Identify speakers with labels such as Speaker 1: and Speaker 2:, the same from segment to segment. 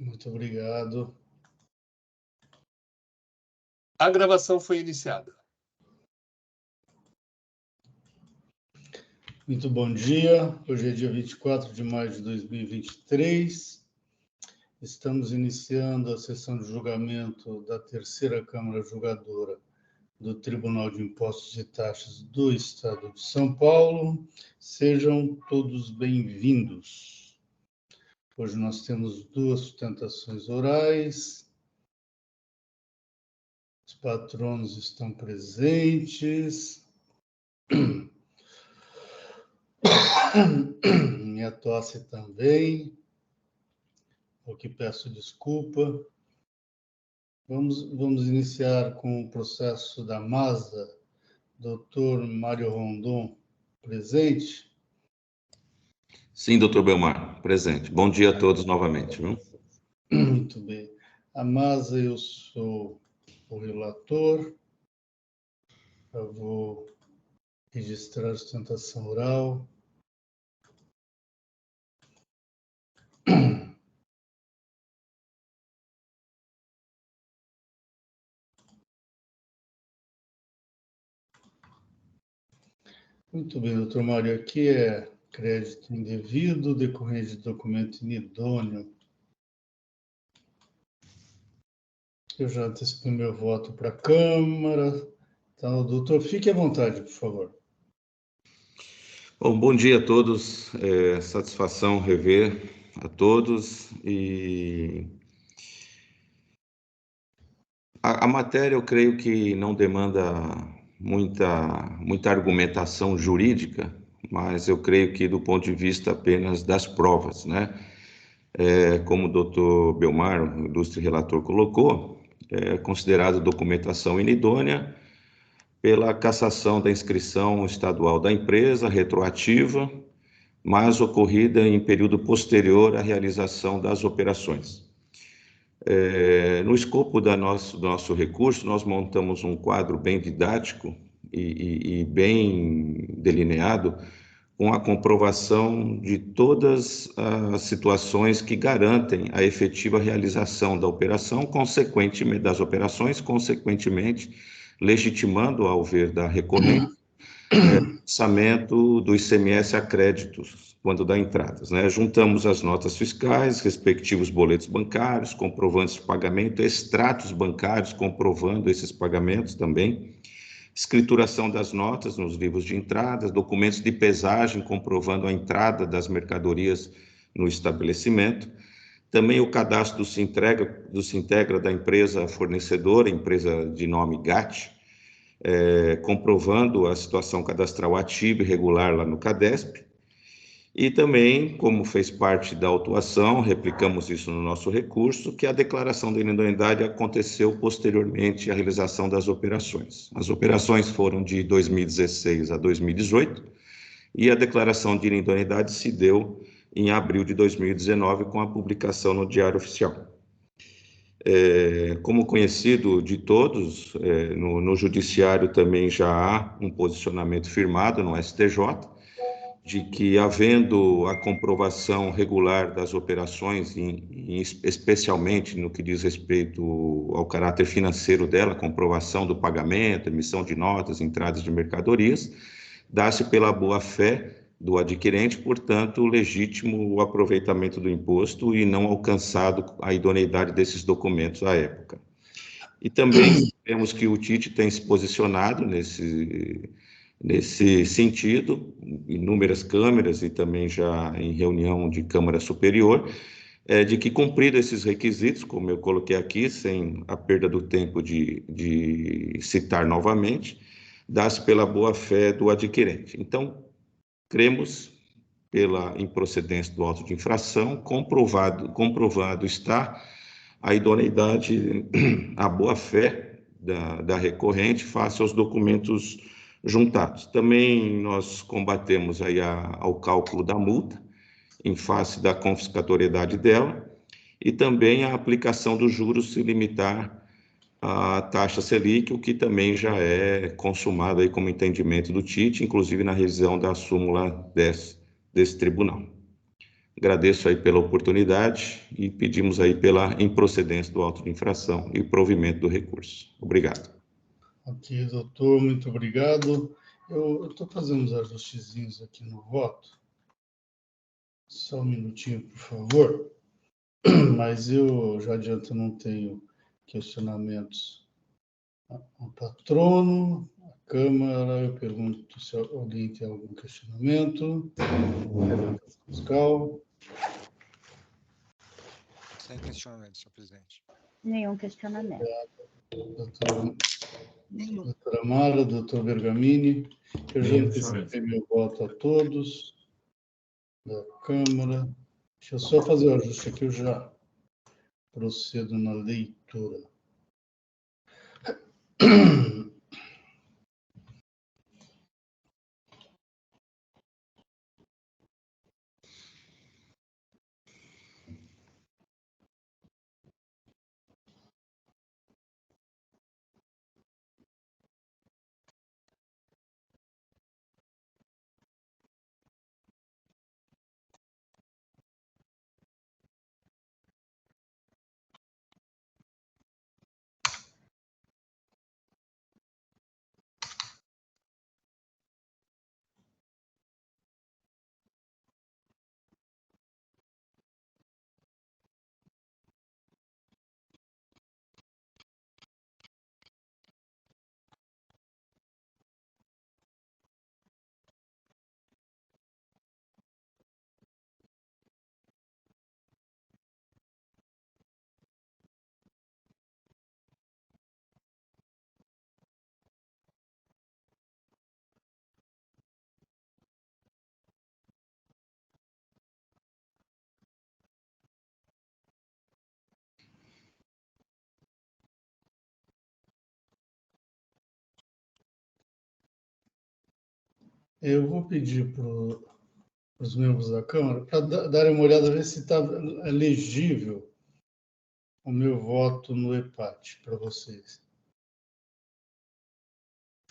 Speaker 1: Muito obrigado.
Speaker 2: A gravação foi iniciada.
Speaker 1: Muito bom dia. Hoje é dia 24 de maio de 2023. Estamos iniciando a sessão de julgamento da terceira Câmara Julgadora do Tribunal de Impostos e Taxas do Estado de São Paulo. Sejam todos bem-vindos. Hoje nós temos duas sustentações orais. Os patronos estão presentes. Minha tosse também, o que peço desculpa. Vamos iniciar com o processo da MASA. Doutor Mário Rondon, presente?
Speaker 3: Sim, doutor Belmar, presente. Bom dia a todos novamente, viu?
Speaker 1: Muito bem. A MASA, eu sou o relator. Eu vou registrar a sustentação oral. Muito bem, doutor Mário. Aqui é crédito indevido, decorrente de documento inidôneo. Eu já antecipei meu voto para a Câmara. Então, doutor, fique à vontade, por favor.
Speaker 3: Bom dia a todos. Satisfação rever a todos. E a matéria, eu creio que não demanda muita argumentação jurídica, mas eu creio que do ponto de vista apenas das provas, né? Como o doutor Belmar, o ilustre relator, colocou, é considerado documentação inidônea pela cassação da inscrição estadual da empresa, retroativa, mas ocorrida em período posterior à realização das operações. No escopo do nosso recurso, nós montamos um quadro bem didático e bem delineado, com a comprovação de todas as situações que garantem a efetiva realização da operação, consequentemente, legitimando, ao ver da recorrente, o lançamento do ICMS a créditos, quando dá entradas, né? Juntamos as notas fiscais, respectivos boletos bancários, comprovantes de pagamento, extratos bancários comprovando esses pagamentos também, escrituração das notas nos livros de entradas, documentos de pesagem comprovando a entrada das mercadorias no estabelecimento, também o cadastro do Sintegra da empresa fornecedora, empresa de nome GAT, comprovando a situação cadastral ativa e regular lá no CADESP. E também, como fez parte da autuação, replicamos isso no nosso recurso, que a declaração de inidoneidade aconteceu posteriormente à realização das operações. As operações foram de 2016 a 2018 e a declaração de inidoneidade se deu em abril de 2019 com a publicação no Diário Oficial. Como conhecido de todos, no Judiciário também já há um posicionamento firmado no STJ, de que, havendo a comprovação regular das operações, especialmente no que diz respeito ao caráter financeiro dela, comprovação do pagamento, emissão de notas, entradas de mercadorias, dá-se pela boa-fé do adquirente, portanto, legítimo o aproveitamento do imposto e não alcançado a idoneidade desses documentos à época. E também vemos que o TIT tem se posicionado nesse sentido, inúmeras câmeras e também já em reunião de Câmara Superior, de que, cumprido esses requisitos, como eu coloquei aqui, sem a perda do tempo de citar novamente, dá-se pela boa-fé do adquirente. Então, cremos pela improcedência do auto de infração, comprovado está a idoneidade, a boa-fé da recorrente face aos documentos juntados. Também nós combatemos aí ao cálculo da multa, em face da confiscatoriedade dela, e também a aplicação dos juros se limitar à taxa Selic, o que também já é consumado aí como entendimento do TIT, inclusive na revisão da súmula 10 desse tribunal. Agradeço aí pela oportunidade e pedimos aí pela improcedência do auto de infração e provimento do recurso. Obrigado.
Speaker 1: Ok, doutor, muito obrigado. Eu estou fazendo uns ajustezinhos aqui no voto. Só um minutinho, por favor. Mas eu já adianto, não tenho questionamentos ao patrono, à Câmara. Eu pergunto se alguém tem algum questionamento. Fiscal.
Speaker 4: Sem questionamento, senhor presidente.
Speaker 5: Nenhum questionamento.
Speaker 1: Doutora Mara, doutor Bergamini. Eu já antecipei meu voto a todos da Câmara. Deixa eu só fazer o ajuste aqui, eu já procedo na leitura. Eu vou pedir para os membros da Câmara para darem uma olhada, ver se está legível o meu voto no EPAT para vocês.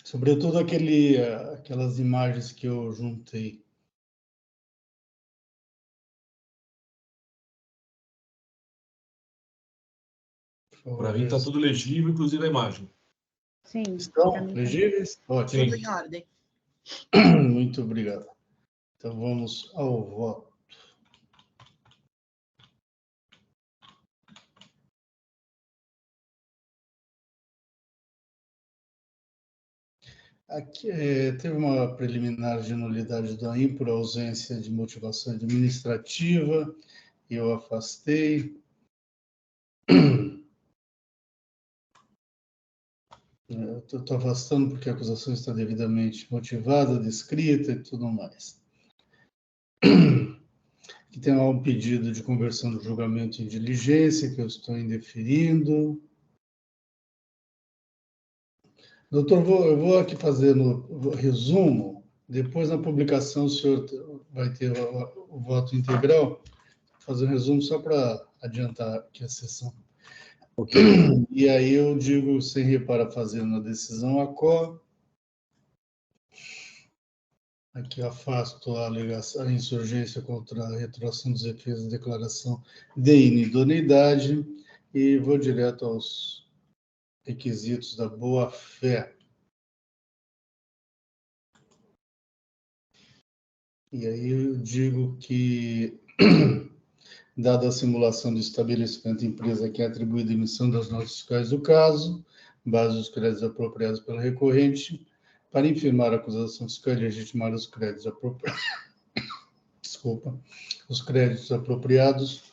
Speaker 1: Sobretudo aquelas imagens que eu juntei.
Speaker 2: Para mim está tudo legível, inclusive a imagem.
Speaker 5: Sim.
Speaker 1: Estão legíveis? Ótimo.
Speaker 6: Tudo em ordem.
Speaker 1: Muito obrigado. Então, vamos ao voto. Aqui, teve uma preliminar de nulidade do AIM por ausência de motivação administrativa, e eu afastei. Estou afastando porque a acusação está devidamente motivada, descrita e tudo mais. Aqui tem um pedido de conversão do julgamento em diligência, que eu estou indeferindo. Doutor, eu vou aqui fazendo o resumo, depois na publicação o senhor vai ter o voto integral. Vou fazer um resumo só para adiantar aqui a sessão.
Speaker 3: Ok.
Speaker 1: E aí eu digo, sem reparar, fazendo na decisão ACO. Aqui afasto a alegação, a insurgência contra a retroação dos efeitos da declaração de inidoneidade e vou direto aos requisitos da boa-fé. E aí eu digo que, dada a simulação do estabelecimento empresa que é atribuída a emissão das notas fiscais do caso, base dos créditos apropriados pelo recorrente, para infirmar a acusação fiscal e legitimar os créditos apropriados. Desculpa. Os créditos apropriados,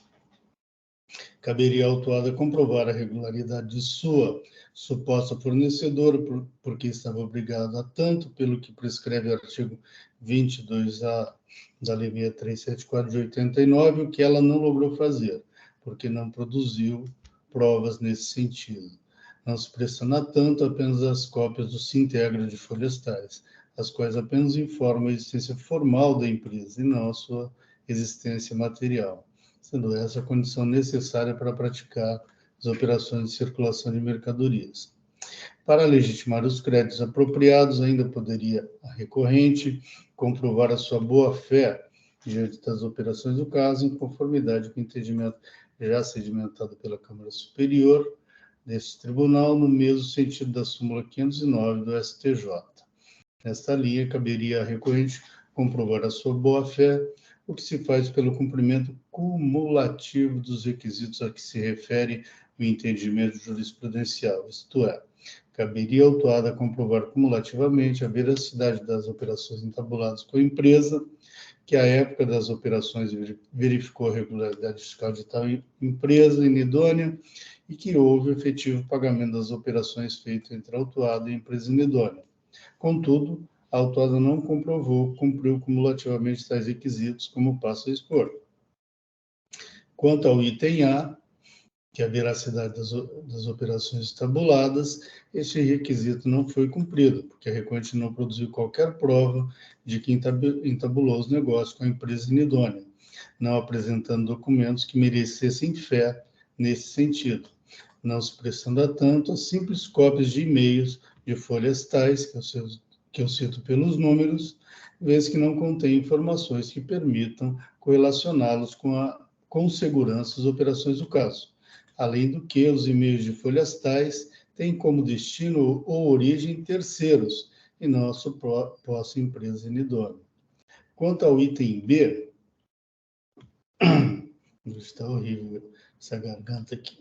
Speaker 1: caberia à autuada comprovar a regularidade de sua suposta fornecedora, porque estava obrigado a tanto, pelo que prescreve o artigo 22A da Lei 6374 de 89, o que ela não logrou fazer, porque não produziu provas nesse sentido. Não se pressiona tanto apenas as cópias do Sintegra de Florestais, as quais apenas informam a existência formal da empresa e não a sua existência material, sendo essa a condição necessária para praticar as operações de circulação de mercadorias. Para legitimar os créditos apropriados, ainda poderia a recorrente comprovar a sua boa-fé diante das operações do caso, em conformidade com o entendimento já sedimentado pela Câmara Superior deste tribunal, no mesmo sentido da súmula 509 do STJ. Nesta linha, caberia à recorrente comprovar a sua boa-fé, o que se faz pelo cumprimento cumulativo dos requisitos a que se refere o entendimento jurisprudencial, isto é, caberia à autuada comprovar cumulativamente a veracidade das operações entabuladas com a empresa, que à época das operações verificou a regularidade fiscal de tal empresa inidônea e que houve efetivo pagamento das operações feitas entre a autuada e a empresa inidônea. Contudo, a autuada não comprovou que cumpriu cumulativamente tais requisitos, como passo a expor. Quanto ao item A, que é a veracidade das operações tabuladas, este requisito não foi cumprido, porque a recorrente não produziu qualquer prova de que entabulou os negócios com a empresa inidônea, não apresentando documentos que merecessem fé nesse sentido, não se prestando a tanto as simples cópias de e-mails de folhas tais, que eu cito pelos números, vez que não contém informações que permitam correlacioná-los com segurança as operações do caso. Além do que, os e-mails de folhas tais têm como destino ou origem terceiros, e não a suposta empresa inidônea. Quanto ao item B, está horrível essa garganta aqui.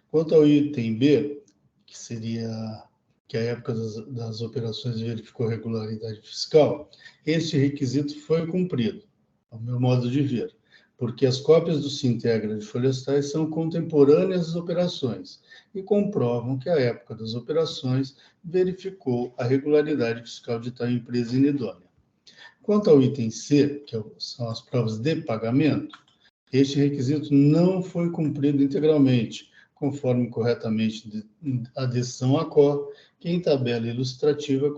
Speaker 1: Quanto ao item B, que seria que a época das operações verificou regularidade fiscal, este requisito foi cumprido, ao meu modo de ver, porque as cópias do Sintegra de folhas tais são contemporâneas às operações e comprovam que a época das operações verificou a regularidade fiscal de tal empresa inidônea. Quanto ao item C, que são as provas de pagamento, este requisito não foi cumprido integralmente, conforme corretamente a decisão ACO, que em tabela ilustrativa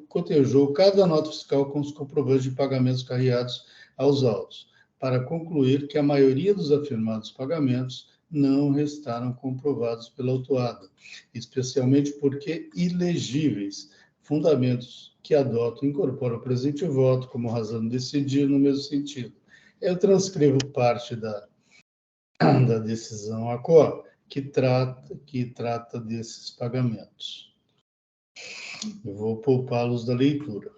Speaker 1: cotejou cada nota fiscal com os comprovantes de pagamentos carreados aos autos, para concluir que a maioria dos afirmados pagamentos não restaram comprovados pela autuada, especialmente porque ilegíveis, fundamentos que adotam e incorporam o presente voto como razão de decidir no mesmo sentido. Eu transcrevo parte da decisão ACO, que trata desses pagamentos. Eu vou poupá-los da leitura.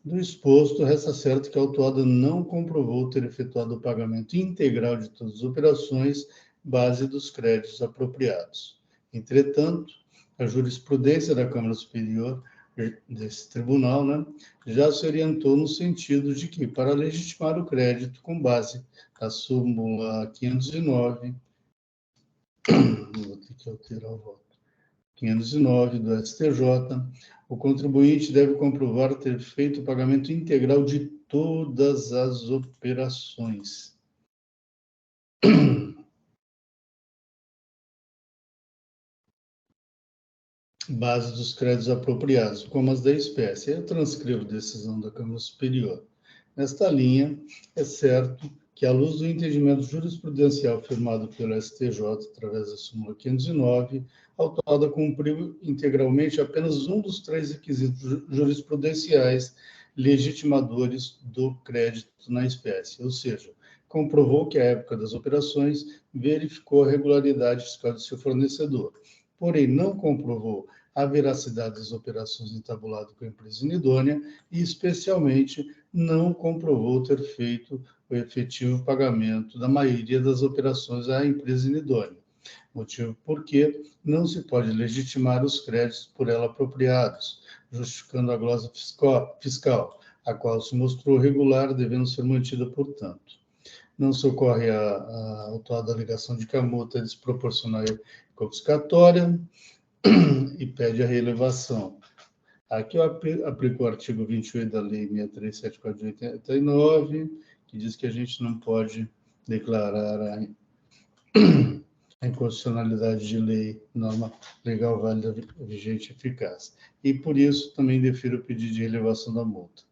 Speaker 1: Do exposto, resta certo que a autuada não comprovou ter efetuado o pagamento integral de todas as operações, base dos créditos apropriados. Entretanto, a jurisprudência da Câmara Superior desse tribunal, já se orientou no sentido de que, para legitimar o crédito com base na súmula 509, vou ter que alterar o voto, 509 do STJ, o contribuinte deve comprovar ter feito o pagamento integral de todas as operações. Base dos créditos apropriados, como as da espécie. Eu transcrevo decisão da Câmara Superior. Nesta linha, é certo que, à luz do entendimento jurisprudencial firmado pelo STJ através da súmula 509, a autuada cumpriu integralmente apenas um dos 3 requisitos jurisprudenciais legitimadores do crédito na espécie, ou seja, comprovou que, à época das operações, verificou a regularidade fiscal de seu fornecedor, porém não comprovou a veracidade das operações entabuladas com a empresa inidônea e, especialmente, não comprovou ter feito o efetivo pagamento da maioria das operações à empresa inidônea, motivo porque não se pode legitimar os créditos por ela apropriados, justificando a glosa fiscal, a qual se mostrou regular, devendo ser mantida, portanto. Não se ocorre a autuada alegação de que a multa é desproporcional e confiscatória e pede a relevação. Aqui eu aplico o artigo 28 da Lei 637/4 de 89, que diz que a gente não pode declarar a inconstitucionalidade de lei, norma legal válida, vigente e eficaz. E, por isso, também defiro o pedido de relevação da multa.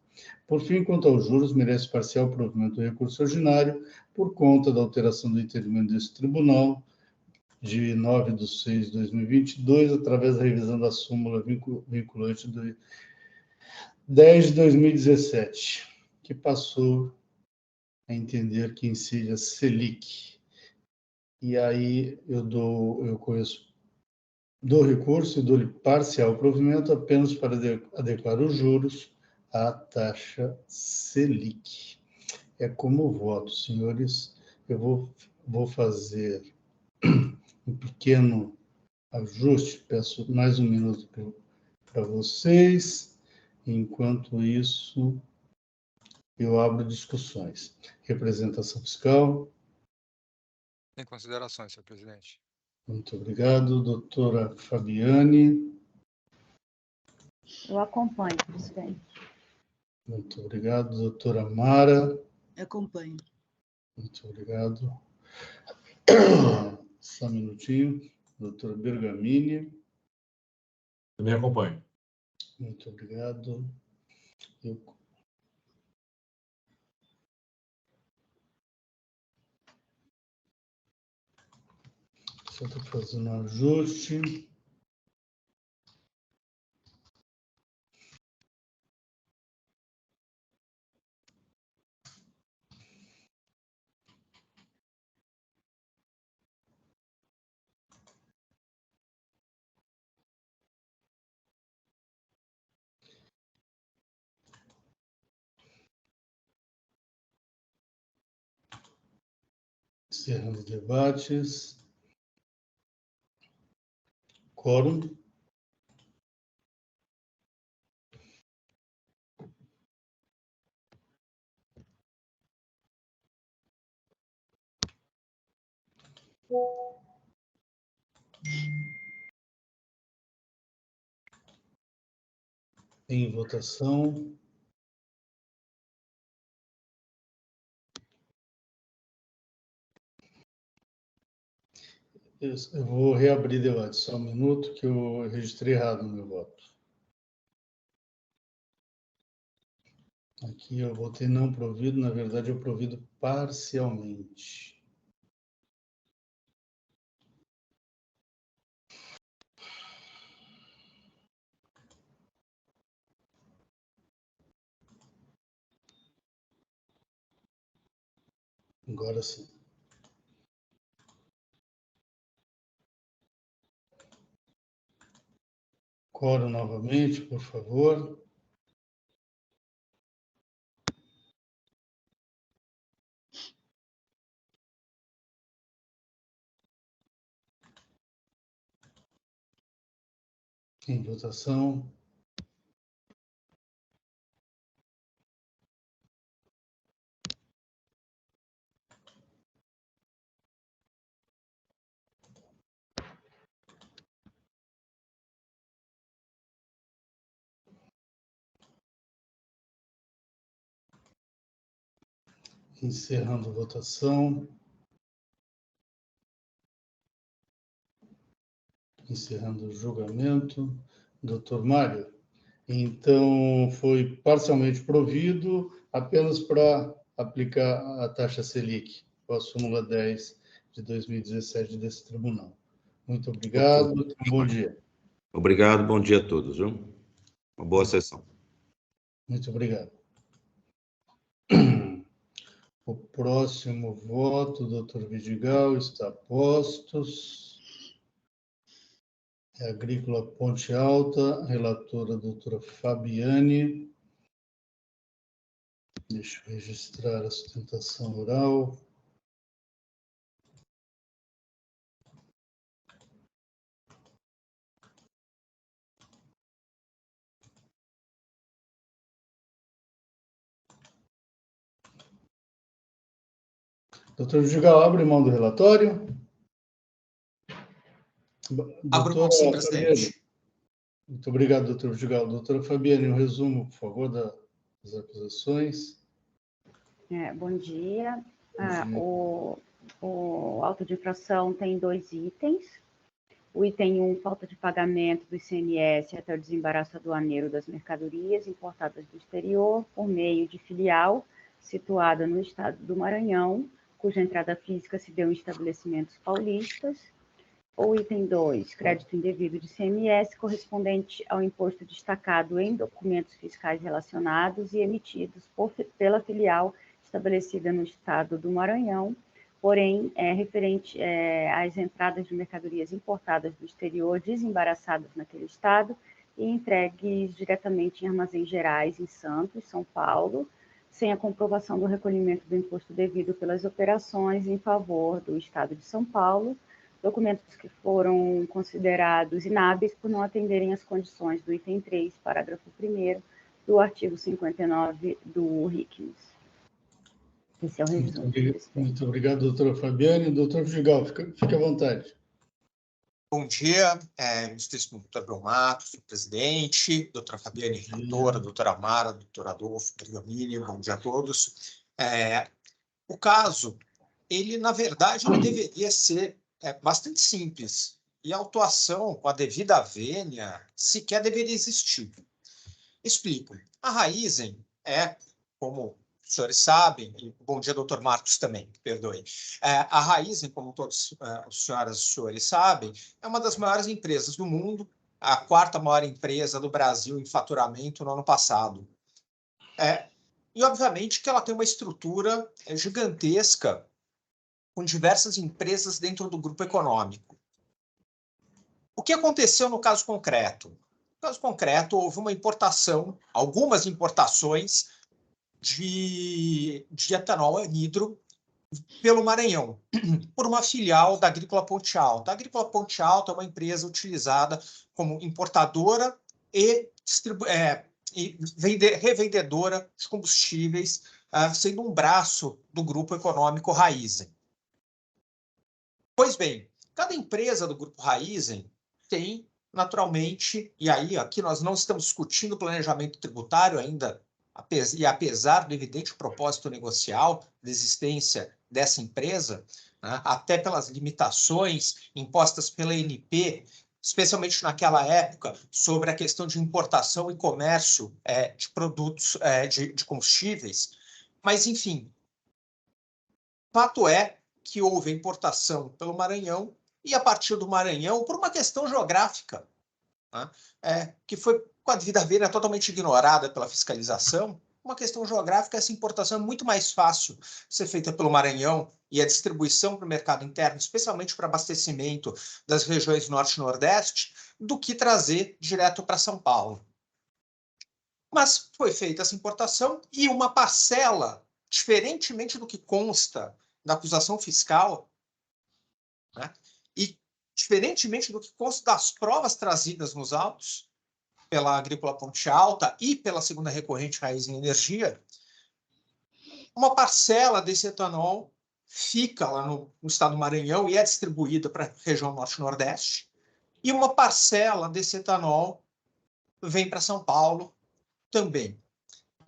Speaker 1: Por fim, quanto aos juros, merece parcial provimento do recurso ordinário por conta da alteração do entendimento desse tribunal, de 9/6/2022, através da revisão da súmula vinculante do 10 de 2017, que passou a entender que incide a Selic. E aí dou recurso e dou-lhe parcial provimento apenas para adequar os juros à taxa Selic. É como voto, senhores. Eu vou fazer um pequeno ajuste, peço mais um minuto para vocês. Enquanto isso, eu abro discussões. Representação fiscal.
Speaker 4: Em considerações, senhor presidente.
Speaker 1: Muito obrigado. Doutora Fabiane.
Speaker 5: Eu acompanho, presidente.
Speaker 1: Muito obrigado. Doutora Mara.
Speaker 6: Acompanho.
Speaker 1: Muito obrigado. Só um minutinho. Doutora Bergamini.
Speaker 2: Também acompanho.
Speaker 1: Muito obrigado. Só estou fazendo um ajuste. Encerrando debates. Quórum. Em votação. Eu vou reabrir debate, só um minuto, que eu registrei errado no meu voto. Aqui eu votei não provido, na verdade eu provido parcialmente. Agora sim. Quórum novamente, por favor. Em votação. Encerrando a votação. Encerrando o julgamento. Doutor Mário, então foi parcialmente provido apenas para aplicar a taxa Selic, com a súmula 10 de 2017 desse tribunal. Muito obrigado, bom dia.
Speaker 3: Obrigado, bom dia a todos, viu? Uma boa sessão.
Speaker 1: Muito obrigado. O próximo voto, doutor Vidigal, está a postos. É Agrícola Ponte Alta, relatora doutora Fabiane. Deixa eu registrar a sustentação oral. Doutor Vidigal, abre mão do relatório.
Speaker 7: Abro mão, sim, presidente.
Speaker 1: Muito obrigado, doutor Vidigal. Doutora Fabiane, um resumo, por favor, das acusações.
Speaker 5: Bom dia.
Speaker 1: Bom dia.
Speaker 5: O auto de infração tem 2 itens. O item 1, falta de pagamento do ICMS até o desembaraço aduaneiro das mercadorias importadas do exterior por meio de filial situada no estado do Maranhão, cuja entrada física se deu em estabelecimentos paulistas. O item 2, crédito indevido de ICMS correspondente ao imposto destacado em documentos fiscais relacionados e emitidos pela filial estabelecida no estado do Maranhão, porém, referente às entradas de mercadorias importadas do exterior, desembaraçadas naquele estado e entregues diretamente em armazéns gerais em Santos, São Paulo, sem a comprovação do recolhimento do imposto devido pelas operações em favor do estado de São Paulo, documentos que foram considerados inábeis por não atenderem às condições do item 3, parágrafo 1º, do artigo 59 do RICMES. Esse é o resumo.
Speaker 1: Muito obrigado, doutora Fabiane. Doutor Vidigal, fique à vontade.
Speaker 7: Bom dia, ilustríssimo doutor Belmato, presidente, doutora Fabiane, relatora, doutora Amara, doutor Adolfo, Bergamini, bom dia a todos. O caso, ele, na verdade, ele deveria ser bastante simples, e a autuação com a devida vênia sequer deveria existir. Explico. A Raizen como os senhores sabem, e bom dia, doutor Marcos também, perdoe. A Raizen, como todos os senhoras e senhores sabem, é uma das maiores empresas do mundo, a quarta maior empresa do Brasil em faturamento no ano passado. E, obviamente, que ela tem uma estrutura gigantesca, com diversas empresas dentro do grupo econômico. O que aconteceu no caso concreto? No caso concreto, houve uma importação, algumas importações de etanol anidro pelo Maranhão, por uma filial da Agrícola Ponte Alta. A Agrícola Ponte Alta é uma empresa utilizada como importadora e revendedora de combustíveis, sendo um braço do grupo econômico Raizen. Pois bem, cada empresa do grupo Raizen tem, naturalmente, e aí aqui nós não estamos discutindo planejamento tributário ainda, e apesar do evidente propósito negocial da existência dessa empresa, né, até pelas limitações impostas pela ANP, especialmente naquela época, sobre a questão de importação e comércio de produtos de combustíveis. Mas, enfim, fato é que houve a importação pelo Maranhão e, a partir do Maranhão, por uma questão geográfica, né, que foi, com a devida vênia, totalmente ignorada pela fiscalização, uma questão geográfica, essa importação é muito mais fácil ser feita pelo Maranhão e a distribuição para o mercado interno, especialmente para abastecimento das regiões norte e nordeste, do que trazer direto para São Paulo. Mas foi feita essa importação e uma parcela, diferentemente do que consta da acusação fiscal, né, e diferentemente do que consta das provas trazidas nos autos pela Agrícola Ponte Alta e pela segunda recorrente Raizen Energia, uma parcela desse etanol fica lá no estado do Maranhão e é distribuída para a região norte e nordeste, e uma parcela desse etanol vem para São Paulo também,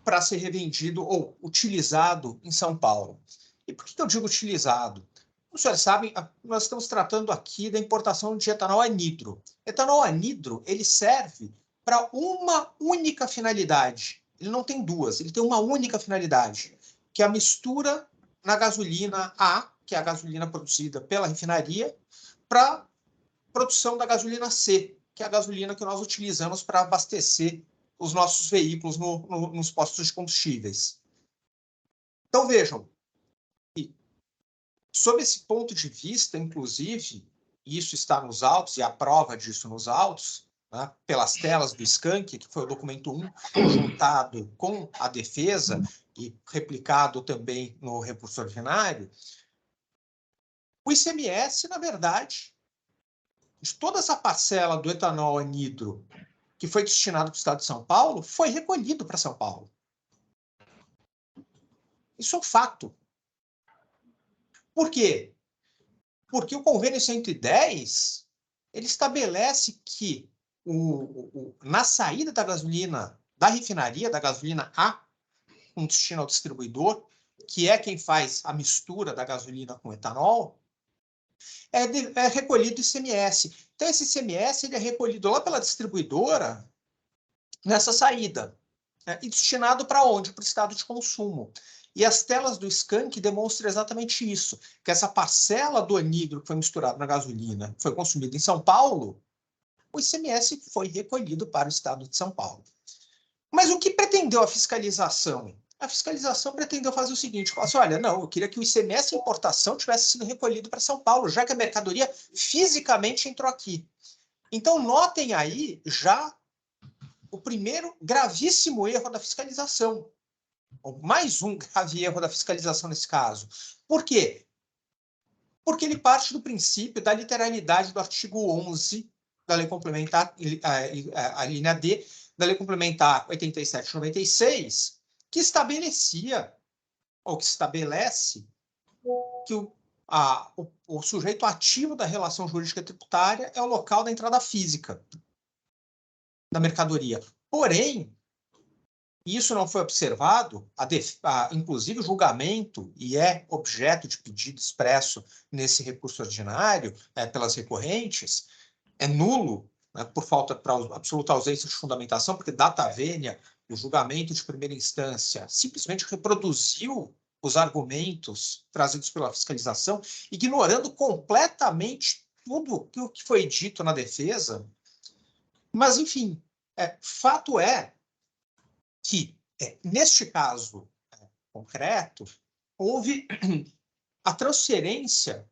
Speaker 7: para ser revendido ou utilizado em São Paulo. E por que eu digo utilizado? Os senhores sabem, nós estamos tratando aqui da importação de etanol anidro. Etanol anidro, ele serve para uma única finalidade. Ele não tem duas, ele tem uma única finalidade, que é a mistura na gasolina A, que é a gasolina produzida pela refinaria, para produção da gasolina C, que é a gasolina que nós utilizamos para abastecer os nossos veículos nos postos de combustíveis. Então, vejam, sob esse ponto de vista, inclusive, isso está nos autos, e a prova disso nos autos, né, pelas telas do SCANC, que foi o documento 1, juntado com a defesa e replicado também no recurso ordinário, o ICMS, na verdade, de toda essa parcela do etanol anidro que foi destinado para o estado de São Paulo, foi recolhido para São Paulo. Isso é um fato. Por quê? Porque o convênio 110, ele estabelece que na saída da gasolina da refinaria, da gasolina A, com destino ao distribuidor, que é quem faz a mistura da gasolina com etanol, é recolhido ICMS. Então, esse ICMS ele é recolhido lá pela distribuidora nessa saída, né, e destinado para onde? Para o estado de consumo. E as telas do SCANC demonstram exatamente isso, que essa parcela do anidro que foi misturado na gasolina, foi consumida em São Paulo, o ICMS foi recolhido para o estado de São Paulo. Mas o que pretendeu a fiscalização? a fiscalização pretendeu fazer o seguinte, falou assim, olha, não, eu queria que o ICMS importação tivesse sido recolhido para São Paulo, já que a mercadoria fisicamente entrou aqui. Então, notem aí já o primeiro gravíssimo erro da fiscalização, ou mais um grave erro da fiscalização nesse caso. Por quê? Porque ele parte do princípio da literalidade do artigo 11 da Lei Complementar, a linha D, da Lei Complementar 87/96, que estabelecia, ou que estabelece, que o sujeito ativo da relação jurídica tributária é o local da entrada física da mercadoria. Porém, isso não foi observado, inclusive o julgamento, e é objeto de pedido expresso nesse recurso ordinário, pelas recorrentes, é nulo, né, por absoluta ausência de fundamentação, porque data vênia, o julgamento de primeira instância, simplesmente reproduziu os argumentos trazidos pela fiscalização, ignorando completamente tudo o que foi dito na defesa. Mas, enfim, fato é que, neste caso concreto, houve a transferência,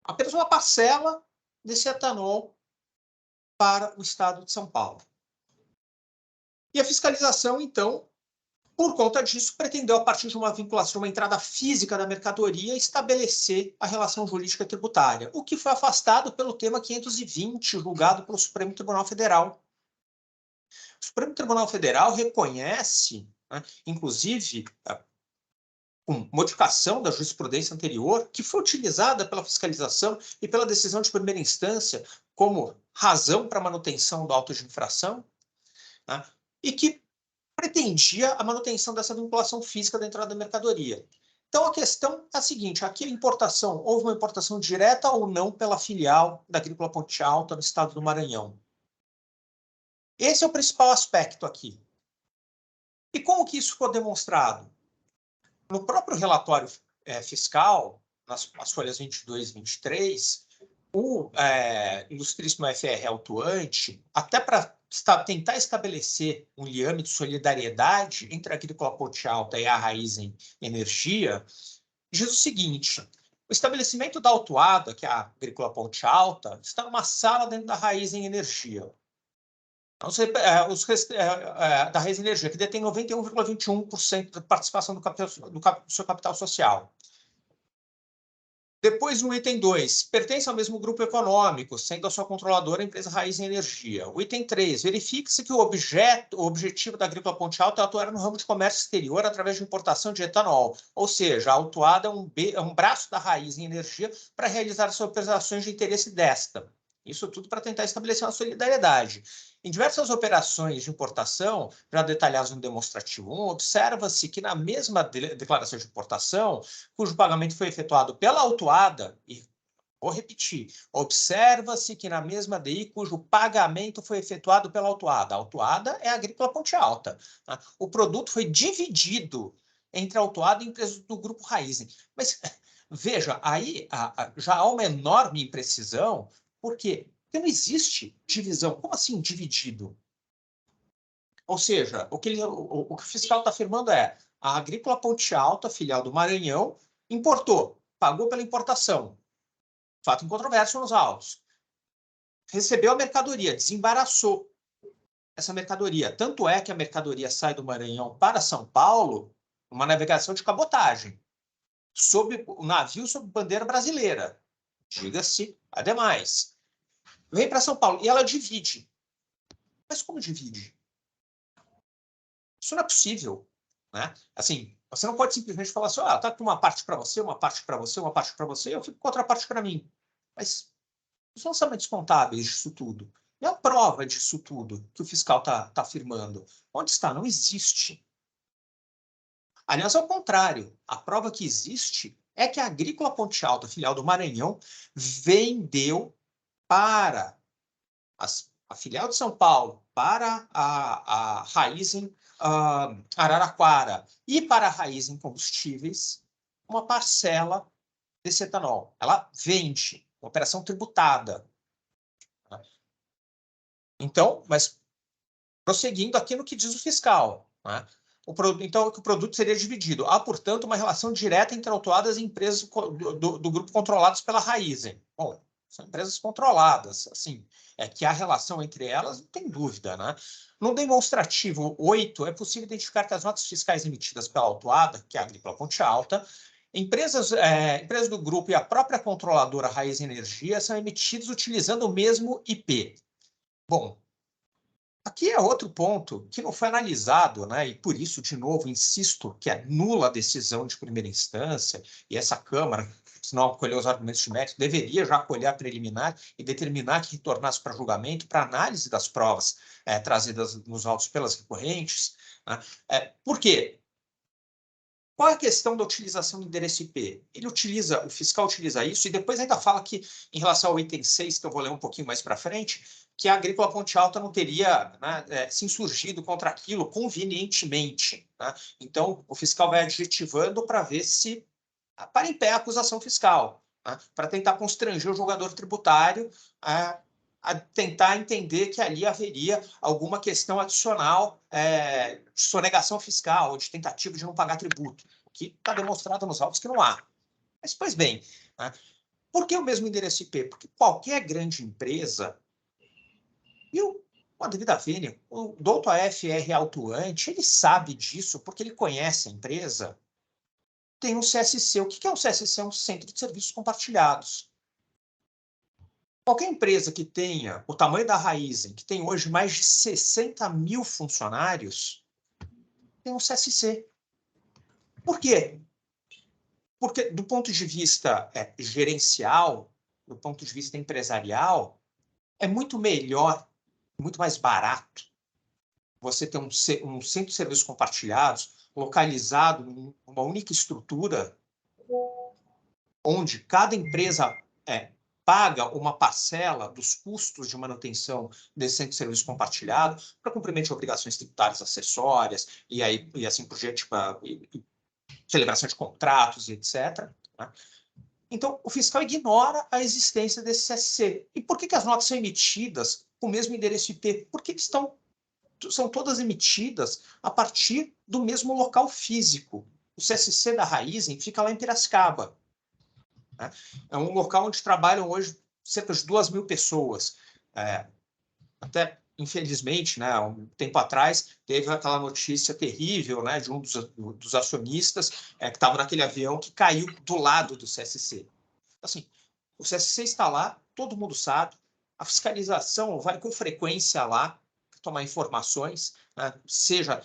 Speaker 7: apenas uma parcela desse etanol para o estado de São Paulo. E a fiscalização, então, por conta disso, pretendeu, a partir de uma vinculação, uma entrada física da mercadoria, estabelecer a relação jurídica tributária, o que foi afastado pelo tema 520, julgado pelo Supremo Tribunal Federal. O Supremo Tribunal Federal reconhece, né, inclusive, com modificação da jurisprudência anterior, que foi utilizada pela fiscalização e pela decisão de primeira instância como razão para a manutenção do auto de infração, né, e que pretendia a manutenção dessa vinculação física da entrada da mercadoria. Então, a questão é a seguinte, aqui a importação, houve uma importação direta ou não pela filial da Agrícola Ponte Alta no estado do Maranhão. Esse é o principal aspecto aqui. E como que isso ficou demonstrado? No próprio relatório fiscal, nas folhas 22 e 23, o ilustríssimo FR autuante, até para tentar estabelecer um liame de solidariedade entre a Agrícola Ponte Alta e a Raízen Energia, diz o seguinte, o estabelecimento da autuada, que é a Agrícola Ponte Alta, está numa sala dentro da Raízen Energia. Então, da Raízen Energia, que detém 91,21% da participação do seu capital social. Depois, no item 2, pertence ao mesmo grupo econômico, sendo a sua controladora a empresa Raízen Energia. O item 3, verifique-se que o objetivo da Agrícola Ponte Alta é atuar no ramo de comércio exterior através de importação de etanol, ou seja, a autuada é um braço da Raízen Energia para realizar as operações de interesse desta. Isso tudo para tentar estabelecer uma solidariedade. Em diversas operações de importação, já detalhadas no demonstrativo 1, observa-se que na mesma declaração de importação, cujo pagamento foi efetuado pela autuada, e vou repetir, observa-se que na mesma DI, cujo pagamento foi efetuado pela autuada. A autuada é a Agrícola Ponte Alta. Tá? O produto foi dividido entre a autuada e a empresa do grupo Raízen. Mas, veja, aí já há uma enorme imprecisão. Por quê? Porque não existe divisão. Como assim dividido? Ou seja, o que o fiscal está afirmando é a Agrícola Ponte Alta, filial do Maranhão, importou, pagou pela importação. Fato incontroverso nos autos. Recebeu a mercadoria, desembaraçou essa mercadoria. Tanto é que a mercadoria sai do Maranhão para São Paulo, uma navegação de cabotagem, sob o navio sob bandeira brasileira. Diga-se, ademais. Vem para São Paulo e ela divide. Mas como divide? Isso não é possível, né? Assim, você não pode simplesmente falar assim, tá com uma parte para você, uma parte para você, uma parte para você, e eu fico com outra parte para mim. Mas os lançamentos contábeis disso tudo. E a prova disso tudo que o fiscal está afirmando? Onde está? Não existe. Aliás, ao contrário, a prova que existe é que a Agrícola Ponte Alta, filial do Maranhão, vendeu para a filial de São Paulo, para a Raízen Araraquara e para a Raízen Combustíveis, uma parcela desse etanol. Ela vende, uma operação tributada. Então, mas prosseguindo aqui no que diz o fiscal, né? então, que o produto seria dividido. Há, portanto, uma relação direta entre autuadas e empresas do grupo controladas pela Raizen. Bom, são empresas controladas, assim, que há relação entre elas, não tem dúvida, né? No demonstrativo 8, é possível identificar que as notas fiscais emitidas pela autuada, que é a Agrícola Ponte Alta, empresas do grupo e a própria controladora Raizen Energia são emitidas utilizando o mesmo IP. Bom, aqui é outro ponto que não foi analisado, né? E por isso, de novo, insisto que é nula a decisão de primeira instância, e essa Câmara, se não acolher os argumentos de mérito, deveria já acolher a preliminar e determinar que retornasse para julgamento, para análise das provas trazidas nos autos pelas recorrentes. Né? Por quê? Qual é a questão da utilização do endereço IP? O fiscal utiliza isso, e depois ainda fala que, em relação ao item 6, que eu vou ler um pouquinho mais para frente, que a Agrícola Ponte Alta não teria se insurgido contra aquilo convenientemente. Né? Então, o fiscal vai adjetivando para ver se para em pé a acusação fiscal, né? Para tentar constranger o jogador tributário a tentar entender que ali haveria alguma questão adicional de sonegação fiscal ou de tentativa de não pagar tributo, o que está demonstrado nos autos que não há. Mas, pois bem, né? Por que o mesmo endereço IP? Porque qualquer grande empresa, e com a devida vênia, o doutor AFR autuante, ele sabe disso porque ele conhece a empresa, tem um CSC. O que é um CSC? É um Centro de Serviços Compartilhados. Qualquer empresa que tenha o tamanho da Raizen, que tem hoje mais de 60 mil funcionários, tem um CSC. Por quê? Porque, do ponto de vista gerencial, do ponto de vista empresarial, é muito melhor, muito mais barato você ter um centro de serviços compartilhados localizado em uma única estrutura, onde cada empresa paga uma parcela dos custos de manutenção desse centro de serviço compartilhado para cumprimento de obrigações tributárias acessórias e assim por diante, celebração de contratos e etc. Né? Então, o fiscal ignora a existência desse CSC. E por que as notas são emitidas com o mesmo endereço IP? Porque são todas emitidas a partir do mesmo local físico. O CSC da Raizen fica lá em Piracicaba. É um local onde trabalham hoje cerca de 2.000 pessoas. Até, infelizmente, né, um tempo atrás, teve aquela notícia terrível, né, de um dos acionistas que estava naquele avião que caiu do lado do CSC. Assim, o CSC está lá, todo mundo sabe, a fiscalização vai com frequência lá tomar informações, né, seja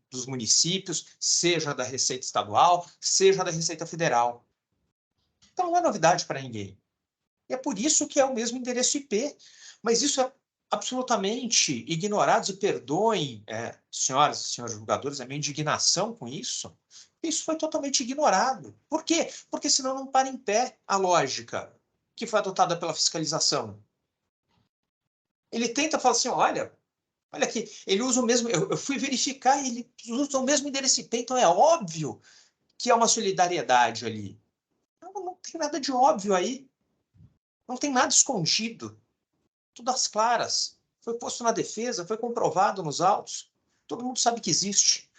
Speaker 7: dos municípios, seja da Receita Estadual, seja da Receita Federal. Então, não é novidade para ninguém. E é por isso que é o mesmo endereço IP. Mas isso é absolutamente ignorado, e perdoem, senhoras e senhores julgadores, a minha indignação com isso. Isso foi totalmente ignorado. Por quê? Porque senão não para em pé a lógica que foi adotada pela fiscalização. Ele tenta falar assim, olha aqui, ele usa o mesmo, eu fui verificar, ele usa o mesmo endereço IP, então é óbvio que há uma solidariedade ali. Não tem nada de óbvio aí. Não tem nada escondido. Tudo às claras. Foi posto na defesa, foi comprovado nos autos. Todo mundo sabe que existe.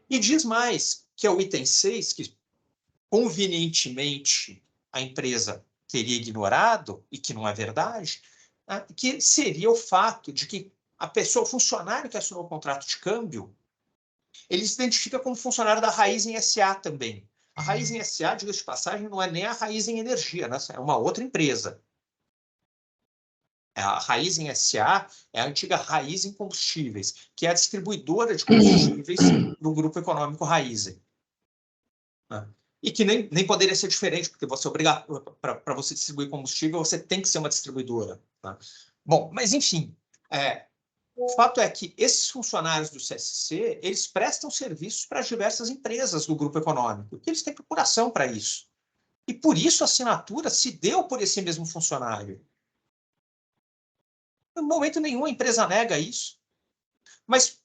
Speaker 7: E diz mais, que é o item 6, que convenientemente a empresa teria ignorado, e que não é verdade, né, que seria o fato de que a pessoa, o funcionário que assinou o contrato de câmbio, ele se identifica como funcionário da Raizen SA também. A Raizen SA, diga-se de passagem, não é nem a Raizen Energia, né? É uma outra empresa. A Raizen SA é a antiga Raizen Combustíveis, que é a distribuidora de combustíveis do Grupo Econômico Raizen. E que nem poderia ser diferente, porque você para você distribuir combustível, você tem que ser uma distribuidora. Tá? Bom, mas enfim, o fato é que esses funcionários do CSC, eles prestam serviços para diversas empresas do grupo econômico, e eles têm procuração para isso. E por isso a assinatura se deu por esse mesmo funcionário. Em momento nenhum a empresa nega isso. Mas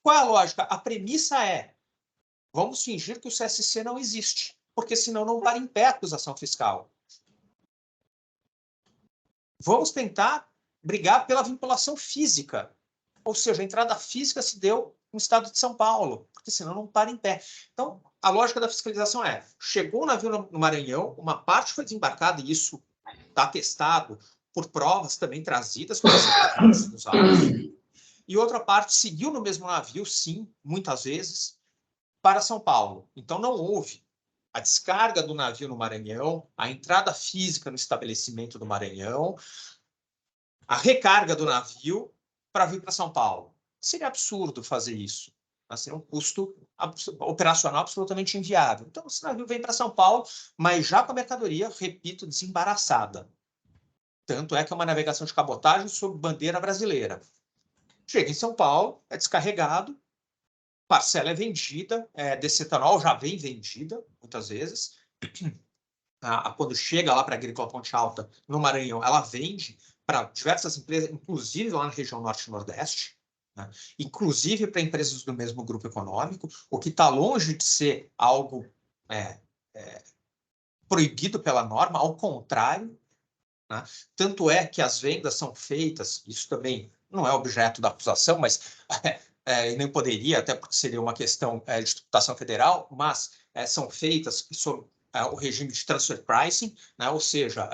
Speaker 7: qual é a lógica? A premissa é, vamos fingir que o CSC não existe, porque senão não para em pé a acusação fiscal. Vamos tentar brigar pela vinculação física. Ou seja, a entrada física se deu no estado de São Paulo, porque senão não para em pé. Então, a lógica da fiscalização é, chegou o navio no Maranhão, uma parte foi desembarcada, e isso está atestado por provas também trazidas pelos certificados dos autos, e outra parte seguiu no mesmo navio, sim, muitas vezes, para São Paulo. Então, não houve a descarga do navio no Maranhão, a entrada física no estabelecimento do Maranhão, a recarga do navio para vir para São Paulo. Seria absurdo fazer isso. Seria um custo operacional absolutamente inviável. Então, esse navio vem para São Paulo, mas já com a mercadoria, repito, desembaraçada. Tanto é que é uma navegação de cabotagem sob bandeira brasileira. Chega em São Paulo, é descarregado, parcela é vendida, desse etanol já vem vendida, muitas vezes. Quando chega lá para a Agrícola Ponte Alta, no Maranhão, ela vende para diversas empresas, inclusive lá na região Norte e Nordeste, né? Inclusive para empresas do mesmo grupo econômico, o que está longe de ser algo proibido pela norma, ao contrário, né? Tanto é que as vendas são feitas, isso também não é objeto da acusação, mas nem poderia, até porque seria uma questão de tributação federal, mas são feitas sob o regime de transfer pricing, né? Ou seja,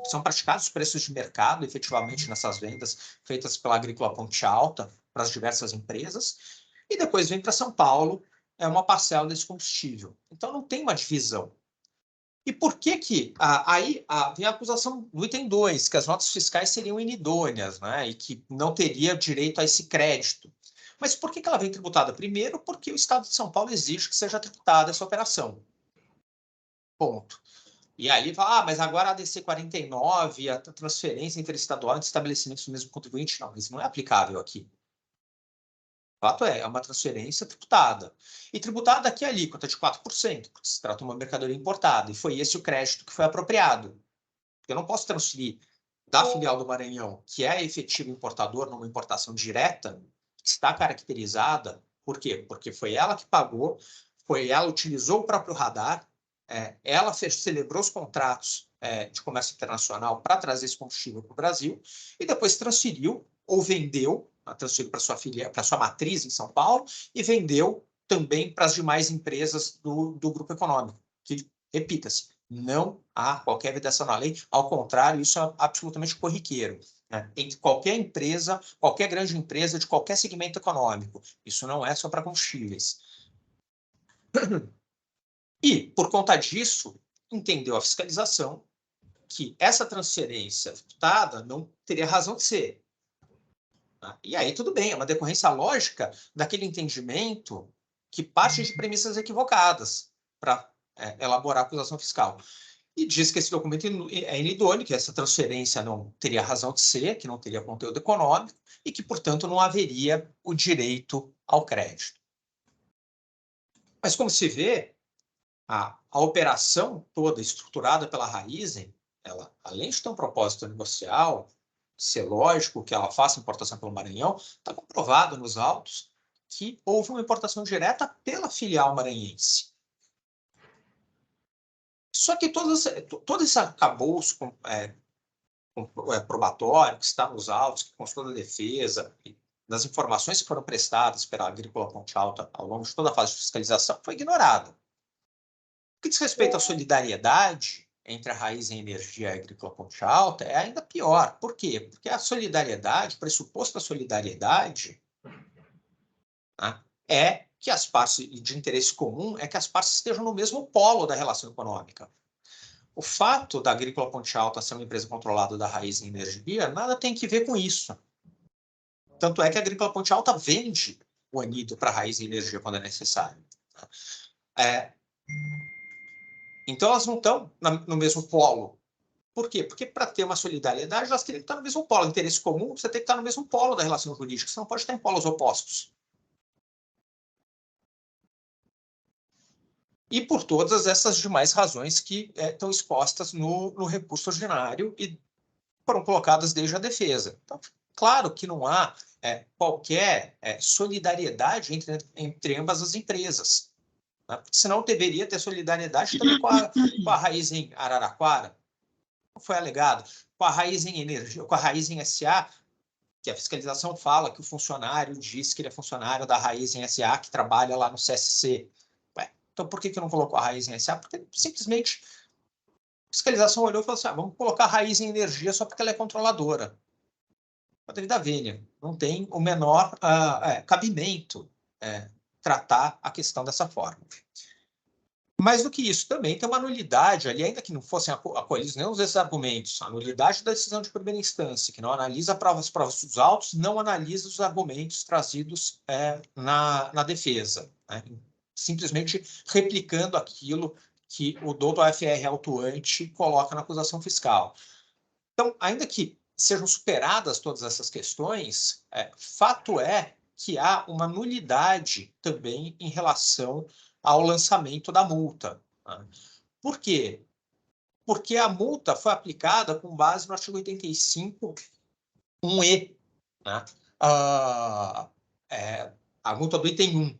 Speaker 7: são praticados preços de mercado, efetivamente, nessas vendas feitas pela Agrícola Ponte Alta para as diversas empresas, e depois vem para São Paulo uma parcela desse combustível. Então, não tem uma divisão. E por que que aí vem a acusação do item 2, que as notas fiscais seriam inidôneas, né? E que não teria direito a esse crédito. Mas por que que ela vem tributada? Primeiro, porque o Estado de São Paulo exige que seja tributada essa operação. Ponto. E aí fala, mas agora a DC 49, a transferência interestadual de estabelecimentos do mesmo contribuinte, não, isso não é aplicável aqui. O fato é uma transferência tributada. E tributada aqui a alíquota de 4%, porque se trata de uma mercadoria importada, e foi esse o crédito que foi apropriado. Eu não posso transferir da filial do Maranhão, que é efetivo importador numa importação direta, que está caracterizada, por quê? Porque foi ela que pagou, ela utilizou o próprio radar, ela celebrou os contratos de comércio internacional para trazer esse combustível para o Brasil, e depois transferiu ou vendeu, transferiu para sua filial, para sua matriz em São Paulo, e vendeu também para as demais empresas do grupo econômico, que, repita-se, não há qualquer vedação na lei, ao contrário, isso é absolutamente corriqueiro, né? Entre qualquer empresa, qualquer grande empresa de qualquer segmento econômico. Isso não é só para combustíveis. E, por conta disso, entendeu a fiscalização que essa transferência tributada não teria razão de ser. E aí, tudo bem, é uma decorrência lógica daquele entendimento que parte de premissas equivocadas para elaborar a acusação fiscal. E diz que esse documento é inidôneo, que essa transferência não teria razão de ser, que não teria conteúdo econômico e que, portanto, não haveria o direito ao crédito. Mas, como se vê, a operação toda estruturada pela Raízen, ela, além de ter um propósito negocial, ser lógico que ela faça importação pelo Maranhão, está comprovado nos autos que houve uma importação direta pela filial maranhense. Só que todo esse arcabouço probatório que está nos autos, que constou da defesa, das informações que foram prestadas pela Agrícola Ponte Alta ao longo de toda a fase de fiscalização, foi ignorado. O que diz respeito à solidariedade entre a Raízen Energia e a Agrícola Ponte Alta é ainda pior. Por quê? Porque a solidariedade, o pressuposto da solidariedade, né, é que as partes de interesse comum é que as partes estejam no mesmo polo da relação econômica. O fato da Agrícola Ponte Alta ser uma empresa controlada da Raízen Energia nada tem que ver com isso. Tanto é que a Agrícola Ponte Alta vende o anido para a Raízen Energia quando é necessário. Então, elas não estão no mesmo polo. Por quê? Porque para ter uma solidariedade, elas teriam que estar no mesmo polo. Interesse comum, você tem que estar no mesmo polo da relação jurídica. Você não pode estar em polos opostos. E por todas essas demais razões que estão expostas no recurso ordinário e foram colocadas desde a defesa. Então, claro que não há qualquer solidariedade entre ambas as empresas. Né? Porque senão deveria ter solidariedade também com a Raízen Araraquara. Não foi alegado. Com a Raízen Energia, com a Raízen SA, que a fiscalização fala que o funcionário diz que ele é funcionário da Raízen SA, que trabalha lá no CSC. Ué, então, por que não colocou a Raízen SA? Porque simplesmente a fiscalização olhou e falou assim, vamos colocar a Raízen Energia só porque ela é controladora. Devido à vênia, não tem o menor cabimento tratar a questão dessa forma. Mais do que isso, também tem uma nulidade ali, ainda que não fossem acolhidos nenhum desses argumentos, a nulidade da decisão de primeira instância, que não analisa provas dos autos, não analisa os argumentos trazidos na defesa, né? Simplesmente replicando aquilo que o douto AFR autuante coloca na acusação fiscal. Então, ainda que sejam superadas todas essas questões, fato é que há uma nulidade também em relação ao lançamento da multa. Né? Por quê? Porque a multa foi aplicada com base no artigo 85, 1E. Né? A multa do item 1.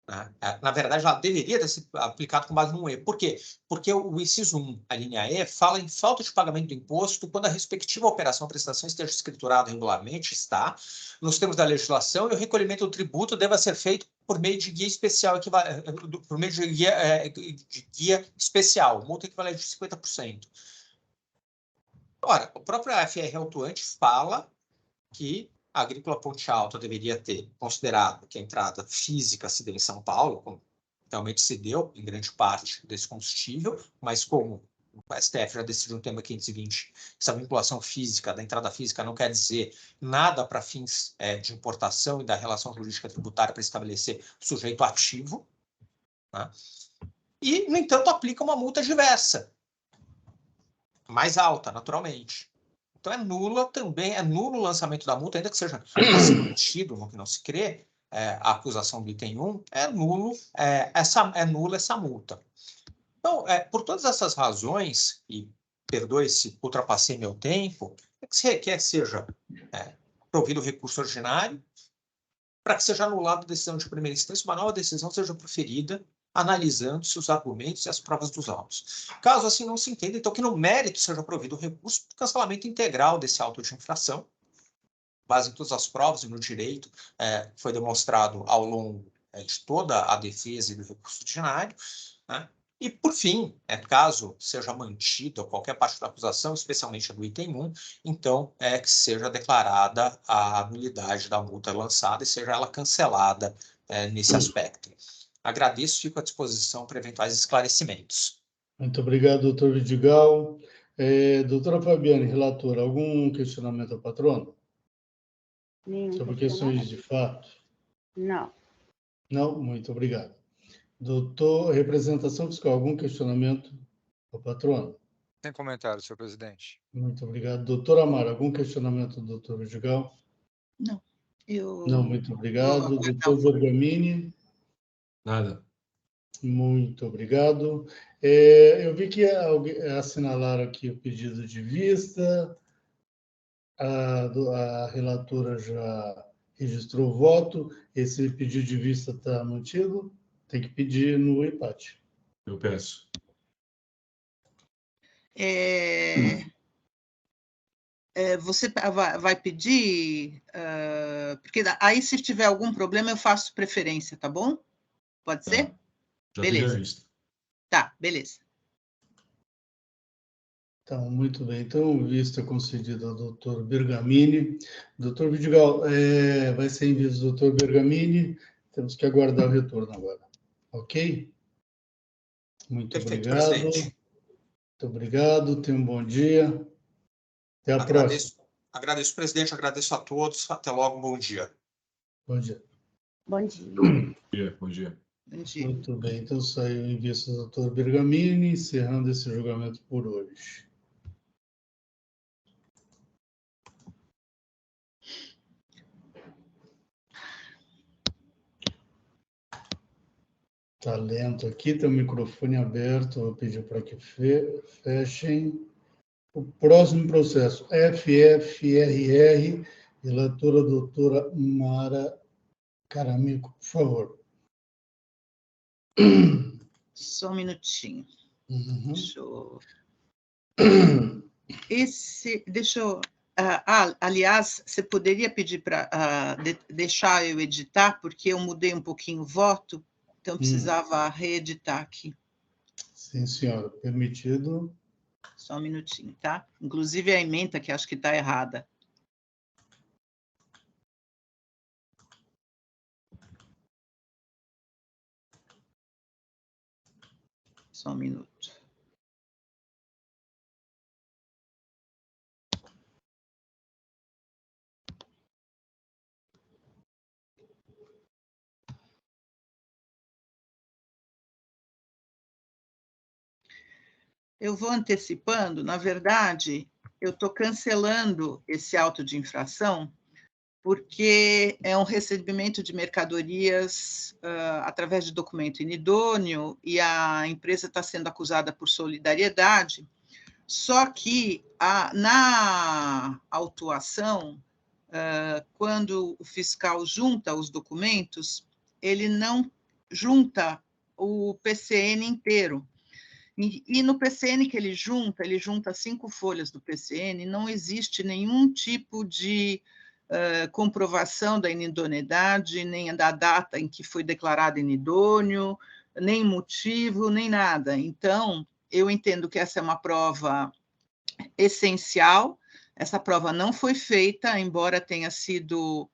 Speaker 7: Né? Na verdade, ela deveria ter sido aplicada com base no E. Por quê? Porque o inciso 1, a linha E, fala em falta de pagamento do imposto quando a respectiva operação ou prestação esteja escriturada regularmente, está, nos termos da legislação, e o recolhimento do tributo deva ser feito por meio de guia especial, por meio de guia especial, multa equivalente de 50%. Ora, o próprio AFR autuante fala que a Agrícola Ponte Alta deveria ter considerado que a entrada física se deu em São Paulo, como realmente se deu em grande parte desse combustível, mas como o STF já decidiu no tema 520, essa vinculação física, da entrada física, não quer dizer nada para fins de importação e da relação jurídica tributária para estabelecer sujeito ativo. Né? E, no entanto, aplica uma multa diversa, mais alta, naturalmente. Então, é nula também, é nulo o lançamento da multa, ainda que seja mantido, no que não se crê, a acusação do item 1, é nula essa multa. Então, por todas essas razões, e perdoe se ultrapassei meu tempo, é que se requer que seja provido o recurso ordinário, para que seja anulada a decisão de primeira instância, uma nova decisão seja proferida, analisando-se os argumentos e as provas dos autos. Caso assim não se entenda, então que no mérito seja provido o recurso por cancelamento integral desse auto de infração, base em todas as provas e no direito, foi demonstrado ao longo de toda a defesa e do recurso ordinário, né? E, por fim, caso seja mantida qualquer parte da acusação, especialmente a do item 1, então que seja declarada a nulidade da multa lançada e seja ela cancelada nesse aspecto. Agradeço, fico à disposição para eventuais esclarecimentos.
Speaker 1: Muito obrigado, doutor Vidigal. Doutora Fabiane, relatora, algum questionamento ao patrono?
Speaker 5: Nenhum
Speaker 1: Sobre questões de fato?
Speaker 5: Não.
Speaker 1: Não? Muito obrigado. Doutor, representação fiscal, algum questionamento ao patrono?
Speaker 4: Sem comentário, senhor presidente.
Speaker 1: Muito obrigado. Doutor Amaro, algum questionamento do doutor Vidigal?
Speaker 6: Não.
Speaker 1: Não, muito obrigado. Doutor Bergamini?
Speaker 2: Nada.
Speaker 1: Muito obrigado. Eu vi que assinalaram aqui o pedido de vista, a relatora já registrou o voto, esse pedido de vista está mantido, tem que pedir no empate.
Speaker 2: Eu peço.
Speaker 6: Você vai pedir, porque aí se tiver algum problema eu faço preferência, tá bom? Pode ser?
Speaker 2: Já
Speaker 6: beleza.
Speaker 2: pedi a vista.
Speaker 6: Tá, beleza.
Speaker 1: Então, muito bem. Então, vista concedida ao doutor Bergamini. Doutor Vidigal, vai ser em vista do doutor Bergamini, temos que aguardar o retorno agora. Ok? Muito
Speaker 7: Perfeito,
Speaker 1: obrigado.
Speaker 7: presidente.
Speaker 1: Muito obrigado, tenha um bom dia. Até a próxima.
Speaker 7: Agradeço, presidente, agradeço a todos. Até logo, bom dia.
Speaker 1: Bom dia.
Speaker 5: Bom dia.
Speaker 2: Bom dia.
Speaker 6: Bom dia.
Speaker 1: Muito bem, então saiu em vista do doutor Bergamini, encerrando esse julgamento por hoje. Está lento aqui, tem o microfone aberto, vou pedir para que fechem. O próximo processo, FFRR, relatora doutora Mara Caramico, por favor.
Speaker 6: Só um minutinho.
Speaker 1: Uhum.
Speaker 6: Deixa eu aliás, você poderia pedir para deixar eu editar, porque eu mudei um pouquinho o voto, então eu precisava reeditar aqui.
Speaker 1: Sim, senhora. Permitido.
Speaker 6: Só um minutinho, tá? Inclusive a ementa, que acho que está errada. Só um minuto. Eu vou antecipando, na verdade, eu estou cancelando esse auto de infração, porque é um recebimento de mercadorias através de documento inidôneo, e a empresa está sendo acusada por solidariedade, só que na autuação, quando o fiscal junta os documentos, ele não junta o PCN inteiro. E no PCN que ele junta 5 folhas do PCN, não existe nenhum tipo de comprovação da inidoneidade, nem da data em que foi declarado inidôneo, nem motivo, nem nada. Então, eu entendo que essa é uma prova essencial. Essa prova não foi feita, embora tenha sido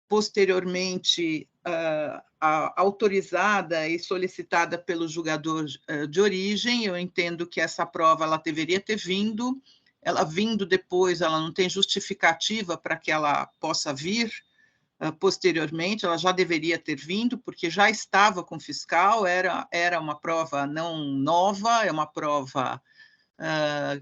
Speaker 6: posteriormente autorizada e solicitada pelo julgador de origem. Eu entendo que essa prova ela deveria ter vindo. Ela vindo depois, ela não tem justificativa para que ela possa vir posteriormente, ela já deveria ter vindo, porque já estava com o fiscal, era uma prova não nova, é uma prova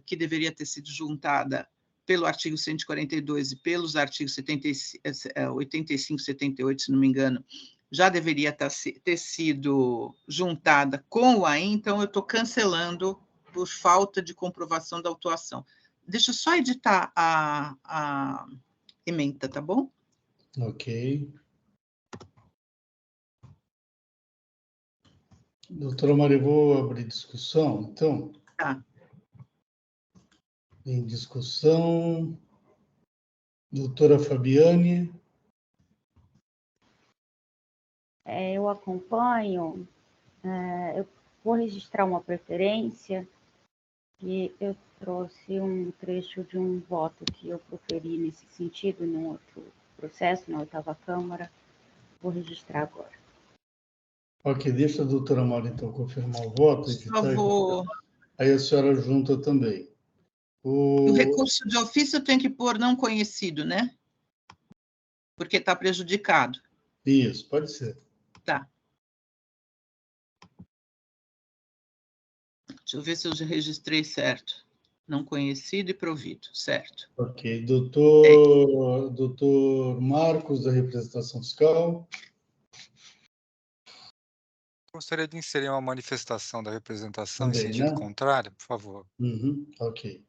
Speaker 6: que deveria ter sido juntada pelo artigo 142 e pelos artigos 85 e 78, se não me engano, já deveria ter sido juntada com o AIN, então eu estou cancelando por falta de comprovação da autuação. Deixa eu só editar a ementa, tá bom?
Speaker 1: Ok. Doutora Maria, vou abrir discussão, então.
Speaker 6: Tá.
Speaker 1: Em discussão. Doutora Fabiane.
Speaker 5: Eu acompanho, eu vou registrar uma preferência, e eu trouxe um trecho de um voto que eu proferi nesse sentido, num outro processo, na 8ª Câmara, vou registrar agora.
Speaker 1: Ok, deixa a doutora Maria, então, confirmar o voto. Aí a senhora junta também.
Speaker 6: O recurso de ofício tem que pôr não conhecido, né? Porque está prejudicado.
Speaker 1: Isso, pode ser.
Speaker 6: Tá. Deixa eu ver se eu já registrei certo. Não conhecido e provido, certo.
Speaker 1: Ok. Doutor Marcos, da representação fiscal.
Speaker 4: Gostaria de inserir uma manifestação da representação
Speaker 1: Também,
Speaker 4: em sentido
Speaker 1: né?
Speaker 4: contrário, por favor.
Speaker 1: Ok.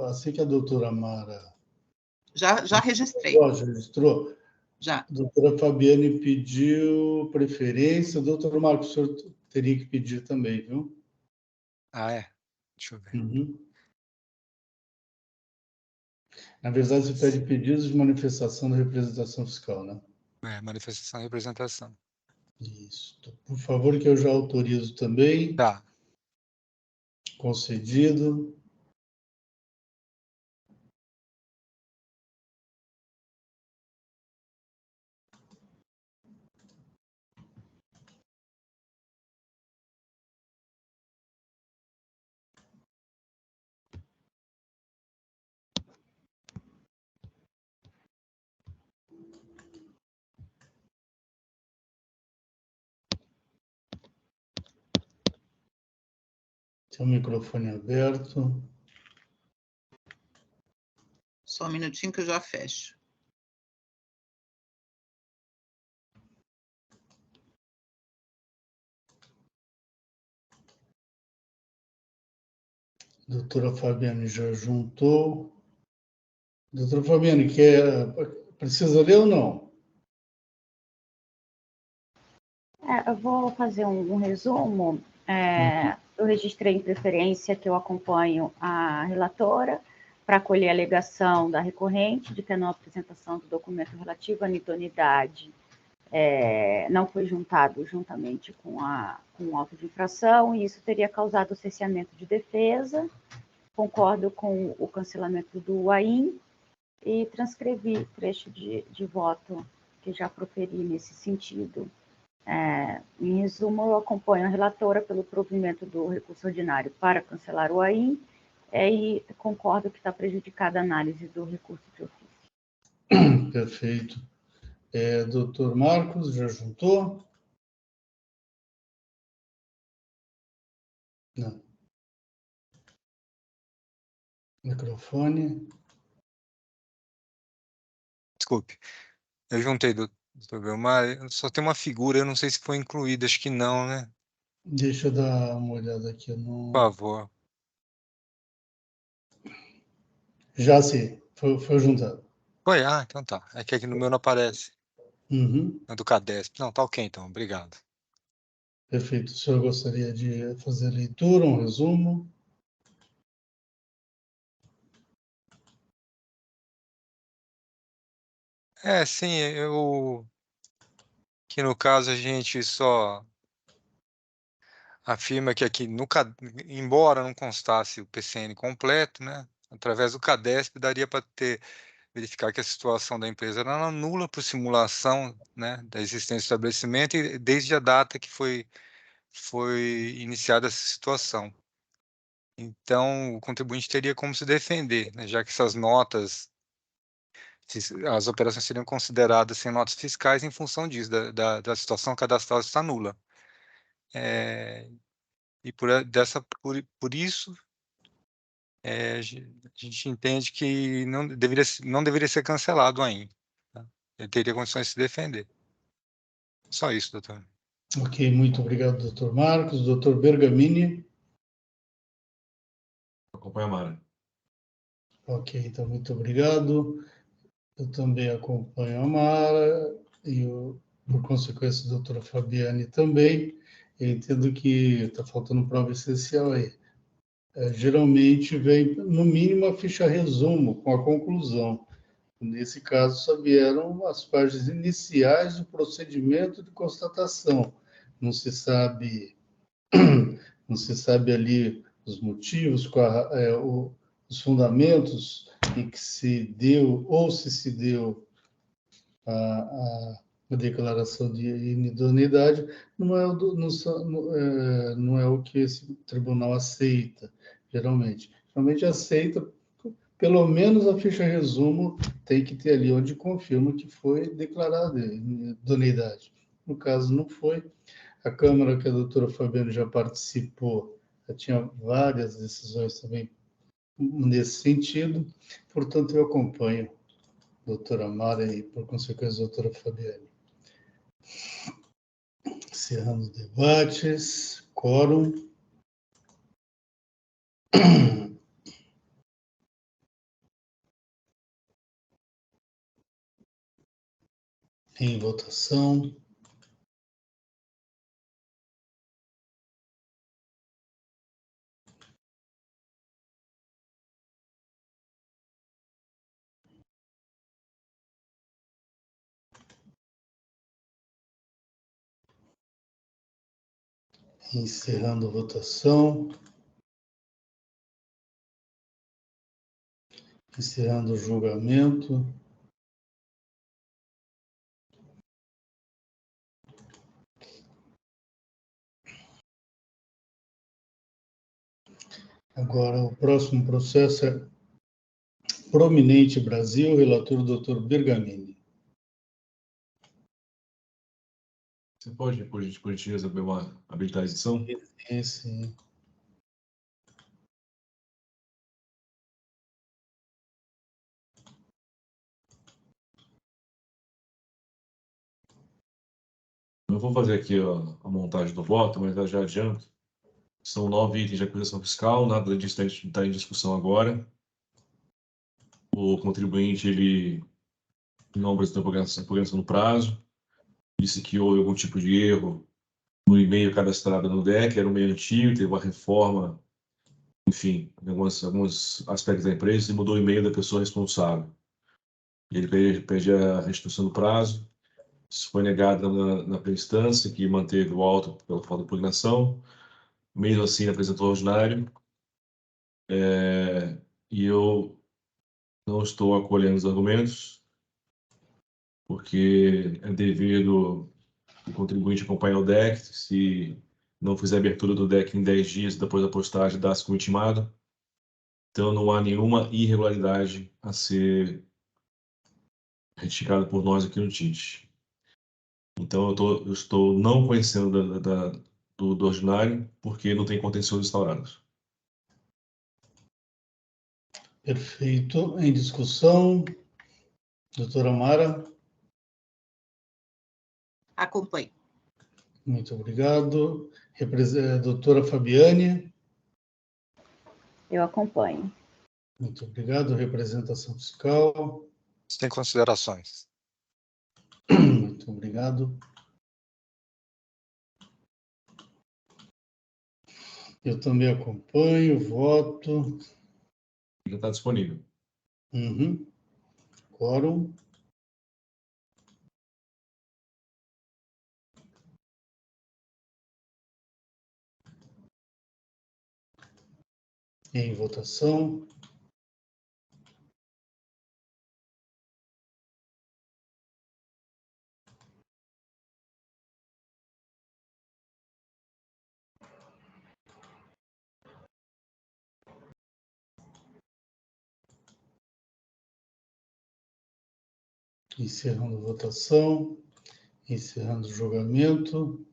Speaker 1: Assim que a doutora Mara...
Speaker 6: Já registrei.
Speaker 1: Já registrou?
Speaker 6: Já.
Speaker 1: A doutora Fabiane pediu preferência. Doutor Marcos, o senhor teria que pedir também, viu?
Speaker 4: Ah, é? Deixa eu ver.
Speaker 1: Na verdade, você pede pedidos de manifestação da representação fiscal, né?
Speaker 4: Manifestação e representação.
Speaker 1: Isso. Por favor, que eu já autorizo também.
Speaker 4: Tá.
Speaker 1: Concedido. Tem o microfone aberto.
Speaker 6: Só um minutinho que eu já fecho.
Speaker 1: Doutora Fabiane já juntou. Doutora Fabiane, precisa ler ou não?
Speaker 5: Eu vou fazer um resumo. Eu registrei em preferência que eu acompanho a relatora, para acolher a alegação da recorrente de que a não apresentação do documento relativo à idoneidade não foi juntado juntamente com o auto de infração, e isso teria causado o cesseamento de defesa. Concordo com o cancelamento do AIM e transcrevi trecho de voto que já proferi nesse sentido. Em resumo, eu acompanho a relatora pelo provimento do recurso ordinário para cancelar o AIM e concordo que está prejudicada a análise do recurso de ofício.
Speaker 1: Perfeito. Doutor Marcos, já juntou? Não. Microfone.
Speaker 4: Desculpe, eu juntei, doutor Belmar, só tem uma figura, eu não sei se foi incluída, acho que não, né?
Speaker 1: Deixa eu dar uma olhada aqui.
Speaker 4: Por favor.
Speaker 1: Já sim, foi juntado.
Speaker 4: Foi? Então tá. É que aqui no meu não aparece.
Speaker 1: Uhum.
Speaker 4: É do CADESP. Não, tá ok então, obrigado.
Speaker 1: Perfeito. O senhor gostaria de fazer a leitura, um resumo?
Speaker 4: Sim, que no caso a gente só afirma que aqui, embora não constasse o PCN completo, né, através do CADESP daria para verificar que a situação da empresa era nula por simulação, né, da existência do estabelecimento e desde a data que foi iniciada essa situação. Então, o contribuinte teria como se defender, né, já que essas notas, as operações seriam consideradas sem notas fiscais em função disso, da situação cadastral estar nula. E por isso, a gente entende que não deveria ser cancelado ainda. Tá? Ele teria condições de se defender. Só isso, doutor.
Speaker 1: Ok, muito obrigado, doutor Marcos. Doutor Bergamini.
Speaker 2: Acompanha a Mara.
Speaker 1: Ok, então, muito obrigado. Eu também acompanho a Mara e, por consequência, a doutora Fabiane também. Eu entendo que está faltando prova essencial aí. Geralmente vem, no mínimo, a ficha resumo com a conclusão. Nesse caso, só vieram as páginas iniciais do procedimento de constatação. Não se sabe ali os motivos, os fundamentos em que se deu ou se deu a declaração de inidoneidade, não é o que esse tribunal aceita, geralmente. Geralmente aceita, pelo menos a ficha resumo tem que ter ali onde confirma que foi declarada idoneidade. No caso, não foi. A Câmara, que a doutora Fabiana já participou, já tinha várias decisões também nesse sentido, portanto, eu acompanho a doutora Mara e, por consequência, a doutora Fabiane. Encerrando debates, quórum. Em votação. Encerrando a votação. Encerrando o julgamento. Agora, o próximo processo é Prominente Brasil, relator Dr. Bergamini.
Speaker 2: Você pode, por gentileza, habilitar a edição?
Speaker 1: Sim.
Speaker 2: Eu vou fazer aqui a montagem do voto, mas eu já adianto. São 9 itens de acusação fiscal, nada disso está em discussão agora. O contribuinte, ele não apresentou programação no prazo, disse que houve algum tipo de erro no e-mail cadastrado no DEC, era um e-mail antigo, teve uma reforma enfim, em alguns aspectos da empresa, e mudou o e-mail da pessoa responsável. E ele pede a restituição do prazo. Isso foi negado na primeira instância, que manteve o auto pela falta de impugnação. Mesmo assim, apresentou ordinário. E eu não estou acolhendo os argumentos, porque é dever do contribuinte acompanhar o DEC. Se não fizer abertura do DEC em 10 dias depois da postagem, dá-se como intimado. Então, não há nenhuma irregularidade a ser retificada por nós aqui no TIT. Então, eu estou não conhecendo do ordinário, porque não tem contencioso instaurado.
Speaker 1: Perfeito. Em discussão, doutora Mara?
Speaker 6: Acompanho.
Speaker 1: Muito obrigado. Doutora Fabiane?
Speaker 5: Eu acompanho.
Speaker 1: Muito obrigado. Representação fiscal?
Speaker 4: Sem considerações.
Speaker 1: Muito obrigado. Eu também acompanho, voto.
Speaker 2: Já está disponível.
Speaker 1: Uhum. Quórum. Em votação. Encerrando a votação. Encerrando o julgamento.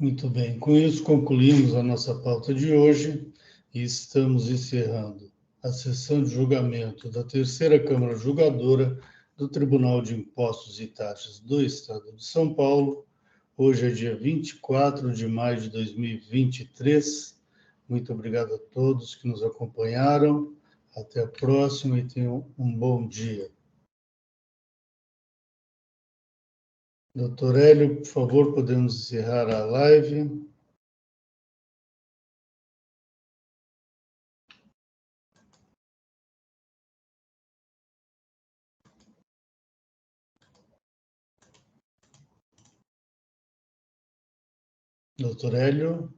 Speaker 1: Muito bem, com isso concluímos a nossa pauta de hoje e estamos encerrando a sessão de julgamento da Terceira Câmara Julgadora do Tribunal de Impostos e Taxas do Estado de São Paulo. Hoje é dia 24 de maio de 2023. Muito obrigado a todos que nos acompanharam. Até a próxima e tenham um bom dia. Doutor Hélio, por favor, podemos encerrar a live. Doutor Hélio.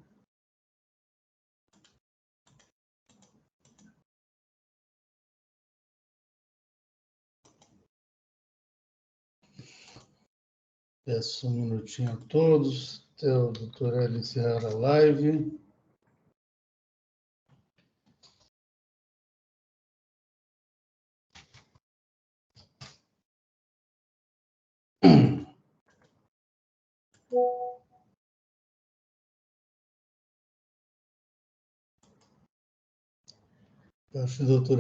Speaker 1: Peço um minutinho a todos, até o doutor Hélio encerrar a live. Acho que o doutor